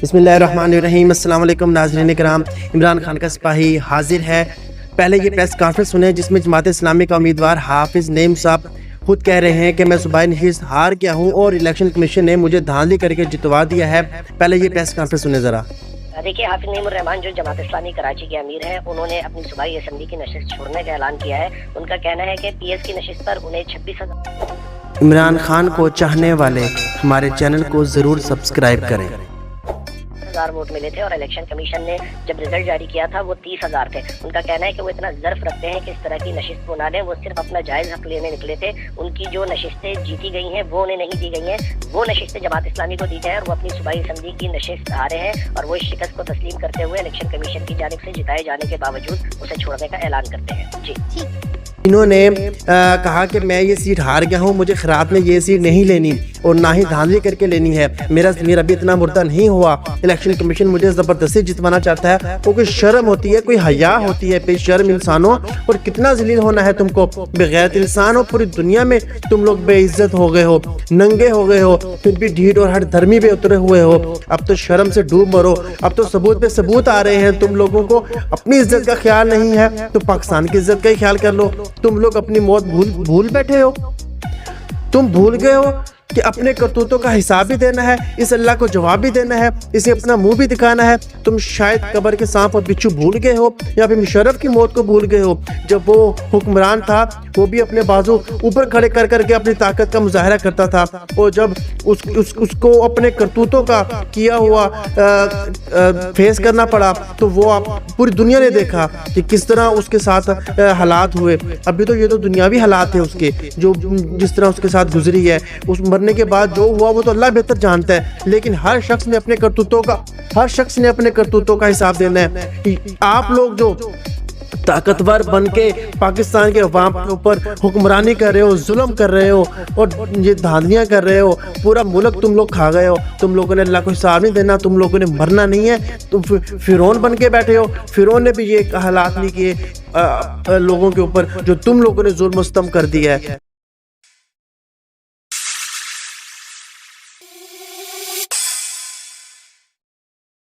بسم اللہ الرحمن الرحیم۔ السلام علیکم ناظرین کرام، عمران خان کا سپاہی حاضر ہے۔ پہلے یہ پریس کانفرنس سنیں جس میں جماعت اسلامی کا امیدوار حافظ نعیم صاحب خود کہہ رہے ہیں کہ میں صوبائی نشست ہار گیا ہوں اور الیکشن کمیشن نے مجھے دھاندلی کر کے جتوا دیا ہے۔ پہلے یہ پریس کانفرنس سنیں ذرا۔ دیکھیے، حافظ نعیم الرحمان جو جماعت اسلامی کراچی کے امیر ہیں، انہوں نے اپنی صوبائی اسمبلی کی نشست چھوڑنے کا اعلان کیا ہے۔ ان کا کہنا ہے کہ پی ایس کی نشست پر انہیں 26,000 عمران خان کو چاہنے والے ہمارے چینل کو ضرور سبسکرائب کریں۔ ووٹ ملے تھے اور الیکشن کمیشن نے جب رزلٹ جاری کیا تھا وہ 30,000 تھے۔ ان کا کہنا ہے کہ وہ اتنا ظرف رکھتے ہیں کہ اس طرح کی نشست کو نہ لیں، وہ صرف اپنا جائز حق لینے نکلے تھے۔ ان کی جو نشستیں جیتی گئی ہیں وہ انہیں نہیں دی گئی ہیں، وہ نشستیں جماعت اسلامی کو دی جائیں اور وہ اپنی صوبائی اسمبلی کی نشست ہارے ہیں اور وہ اس شکست کو تسلیم کرتے ہوئے الیکشن کمیشن کی جانب سے جتائے جانے کے باوجود اسے چھوڑنے کا اعلان کرتے ہیں۔ جی انہوں نے کہا کہ میں یہ سیٹ ہار گیا ہوں، مجھے خیرات میں یہ سیٹ نہیں لینی اور نہ ہی دھاندلی کر کے لینی ہے۔ میرا ضمیر ابھی اتنا مردہ نہیں ہوا، الیکشن کمیشن مجھے زبردستی جتوانا چاہتا ہے۔ وہ کوئی شرم ہوتی ہے، کوئی حیا ہوتی ہے بے شرم انسانوں، اور کتنا ذلیل ہونا ہے تم کو، بغیرت انسان ہو، پوری دنیا میں تم لوگ بے عزت ہو گئے ہو، ننگے ہو گئے ہو، پھر بھی ڈھیٹ اور ہٹ دھرمی پہ اترے ہوئے ہو۔ اب تو شرم سے ڈوب مرو، اب تو ثبوت پہ ثبوت آ رہے ہیں۔ تم لوگوں کو اپنی عزت کا خیال نہیں ہے تو پاکستان کی عزت کا ہی خیال کر لو۔ تم لوگ اپنی موت بھول بیٹھے ہو، تم بھول گئے ہو کہ اپنے کرتوتوں کا حساب بھی دینا ہے، اس اللہ کو جواب بھی دینا ہے، اسے اپنا منہ بھی دکھانا ہے۔ تم شاید قبر کے سانپ اور بچھو بھول گئے ہو یا پھر مشرف کی موت کو بھول گئے ہو۔ جب وہ حکمران تھا وہ بھی اپنے بازو اوپر کھڑے کر کر کے اپنی طاقت کا مظاہرہ کرتا تھا، اور جب اس کو اپنے کرتوتوں کا کیا ہوا فیس کرنا پڑا تو وہ پوری دنیا نے دیکھا کہ کس طرح اس کے ساتھ حالات ہوئے۔ ابھی تو یہ تو دنیاوی حالات ہیں اس کے، جو جس طرح اس کے ساتھ گزری ہے، اس مرنے کے بعد جو ہوا وہ تو اللہ بہتر جانتا ہے، لیکن ہر شخص نے اپنے کرتوتوں کا حساب دینا ہے۔ آپ لوگ جو طاقتور بن کے پاکستان کے عوام کے اوپر حکمرانی کر رہے ہو، ظلم کر رہے ہو اور یہ دھاندلیاں کر رہے ہو، پورا ملک تم لوگ کھا گئے ہو۔ تم لوگوں نے اللہ کو حساب نہیں دینا، تم لوگوں نے مرنا نہیں ہے۔ تم فرعون بن کے بیٹھے ہو، فرعون نے بھی یہ حالات نہیں کیے لوگوں کے اوپر جو تم لوگوں نے ظلم و ستم کر دیا ہے۔